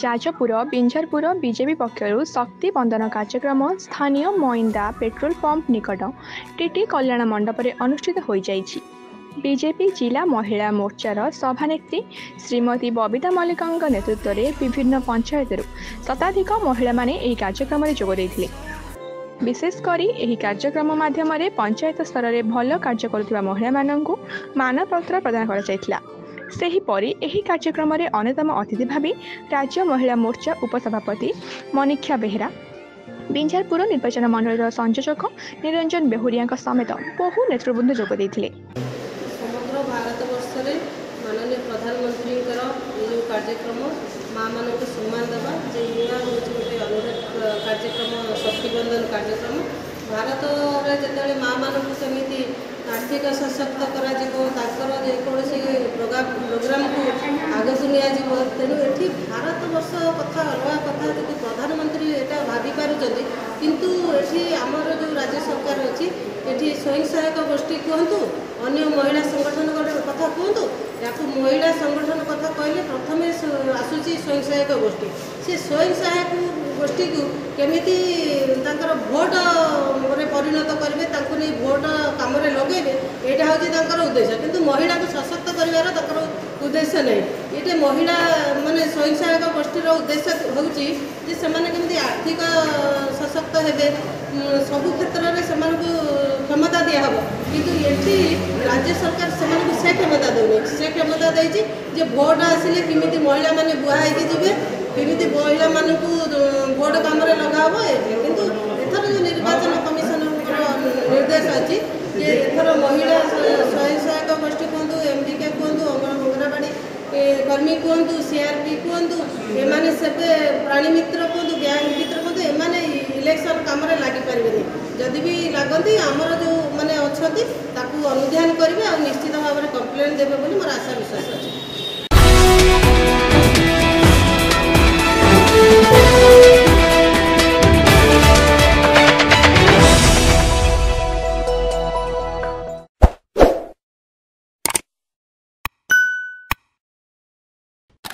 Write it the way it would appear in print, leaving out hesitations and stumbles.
Jajpur ବିଞ୍ଝରପୁର BJP ପକ୍ଷରୁ ଶକ୍ତି ବନ୍ଦନ କାର୍ଯ୍ୟକ୍ରମ ସ୍ଥାନୀୟ ମଇନ୍ଦା ପେଟ୍ରୋଲ ପମ୍ପ ନିକଟ ଟିଟି କଲ୍ୟାଣ ମଣ୍ଡପରେ ଅନୁଷ୍ଠିତ ହୋଇଯାଇଛି। ବିଜେପି ଜିଲ୍ଲା ମହିଳା ମୋର୍ଚ୍ଚାର ସଭାନେତ୍ରୀ ଶ୍ରୀମତୀ ବବିତା ମଲ୍ଲିକଙ୍କ ନେତୃତ୍ୱରେ ବିଭିନ୍ନ ପଞ୍ଚାୟତରୁ ଶତାଧିକ ମହିଳାମାନେ ଏହି କାର୍ଯ୍ୟକ୍ରମରେ ଯୋଗ ଦେଇଥିଲେ। ବିଶେଷ କରି ଏହି କାର୍ଯ୍ୟକ୍ରମ ମାଧ୍ୟମରେ ପଞ୍ଚାୟତ ସ୍ତରରେ ଭଲ କାର୍ଯ୍ୟ କରୁଥିବା ମହିଳାମାନଙ୍କୁ ମାନପତ୍ର ପ୍ରଦାନ କରାଯାଇଥିଲା। ସେହିପରି ଏହି କାର୍ଯ୍ୟକ୍ରମରେ ଅନ୍ୟତମ ଅତିଥି ଭାବେ ରାଜ୍ୟ ମହିଳା ମୋର୍ଚ୍ଚା ଉପସଭାପତି ମନିକ୍ଷା ବେହେରା, ବିଞ୍ଝରପୁର ନିର୍ବାଚନ ମଣ୍ଡଳୀର ସଂଯୋଜକ ନିରଞ୍ଜନ ବେହୁରିଆଙ୍କ ସମେତ ବହୁ ନେତୃବୃନ୍ଦ ଯୋଗ ଦେଇଥିଲେ। ସମଗ୍ର ଭାରତ ବର୍ଷରେ ମାନନୀୟ ପ୍ରଧାନମନ୍ତ୍ରୀଙ୍କର ଏ ଯେଉଁ କାର୍ଯ୍ୟକ୍ରମ ମାଁ ମାନଙ୍କୁ ସମ୍ମାନ ଦେବା ଯେ ଏହା ହେଉଛି ଗୋଟେ ଅନୁରୋଧ କାର୍ଯ୍ୟକ୍ରମ ଶକ୍ତି ବନ୍ଦନ କାର୍ଯ୍ୟକ୍ରମ। ଭାରତରେ ଯେତେବେଳେ ମାଁ ମାନଙ୍କୁ କେମିତି ଆର୍ଥିକ ସଶକ୍ତ କରାଯିବ, ତାଙ୍କର ଯେକୌଣସି ପ୍ରୋଗ୍ରାମକୁ ଆଗକୁ ନିଆଯିବ, ତେଣୁ ଏଠି ଭାରତ ବର୍ଷ କଥା ଅଲଗା କଥା ଯଦି ପ୍ରଧାନମନ୍ତ୍ରୀ ଏଇଟା ଭାବିପାରୁଛନ୍ତି, କିନ୍ତୁ ଏଠି ଆମର ଯେଉଁ ରାଜ୍ୟ ସରକାର ଅଛି ଏଠି ସ୍ୱୟଂ ସହାୟକ ଗୋଷ୍ଠୀ କୁହନ୍ତୁ, ଅନ୍ୟ ମହିଳା ସଂଗଠନ କଥା କୁହନ୍ତୁ, ୟାକୁ ମହିଳା ସଂଗଠନ କଥା କହିଲେ ପ୍ରଥମେ ଆସୁଛି ସ୍ୱୟଂ ସହାୟକ ଗୋଷ୍ଠୀ। ସେ ସ୍ୱୟଂ ସହାୟକ ଗୋଷ୍ଠୀକୁ କେମିତି ତାଙ୍କର ଭୋଟରେ ପରିଣତ କରିବେ, ତାଙ୍କୁ ନେଇ ଭୋଟ କାମରେ ଲଗେଇବେ, ଏଇଟା ହେଉଛି ତାଙ୍କର ଉଦ୍ଦେଶ୍ୟ। କିନ୍ତୁ ମହିଳାକୁ ସଶକ୍ତ କରିବାର ତାଙ୍କର ଉଦ୍ଦେଶ୍ୟ ନାହିଁ। ଏଇଟା ମହିଳା ମାନେ ସ୍ୱୟଂ ସହାୟକ ଗୋଷ୍ଠୀର ଉଦ୍ଦେଶ୍ୟ ହେଉଛି ଯେ ସେମାନେ କେମିତି ଆର୍ଥିକ ସଶକ୍ତ ହେବେ, ସବୁ କ୍ଷେତ୍ରରେ ସେମାନଙ୍କୁ କ୍ଷମତା ଦିଆହେବ। କିନ୍ତୁ ଏଠି ରାଜ୍ୟ ସରକାର ସେମାନଙ୍କୁ ସେ କ୍ଷମତା ଦେଉନି। ସେ କ୍ଷମତା ଦେଇଛି ଯେ ଭୋଟ ଆସିଲେ କେମିତି ମହିଳାମାନେ ବୁହା ହେଇକି ଯିବେ, କେମିତି ମହିଳାମାନଙ୍କୁ ଭୋଟ କାମରେ ଲଗାହେବ। କିନ୍ତୁ ଏଥର ଯେଉଁ ନିର୍ବାଚନ କମିଶନର ନିର୍ଦ୍ଦେଶ ଅଛି ଯେ ଏଥର ମହିଳା ସ୍ୱୟଂ ସହାୟକ ଗୋଷ୍ଠୀ କୁହନ୍ତୁ, MDK କୁହନ୍ତୁ, ଅଙ୍ଗନବାଡ଼ି କର୍ମୀ କୁହନ୍ତୁ, CRP କୁହନ୍ତୁ, ଏମାନେ ସେବେ ପ୍ରାଣୀ ମିତ୍ର କୁହନ୍ତୁ, ବ୍ୟାଙ୍କ ମିତ୍ର କୁହନ୍ତୁ, ଏମାନେ ଇଲେକ୍ସନ କାମରେ ଲାଗିପାରିବେନି। ଯଦି ବି ଲାଗନ୍ତି ଆମର ଯେଉଁମାନେ ଅଛନ୍ତି ତାକୁ ଅନୁଧ୍ୟାନ କରିବେ ଆଉ ନିଶ୍ଚିତ ଭାବରେ କମ୍ପ୍ଲେନ୍ ଦେବେ ବୋଲି ମୋର ଆଶା ବିଶ୍ୱାସ ଅଛି।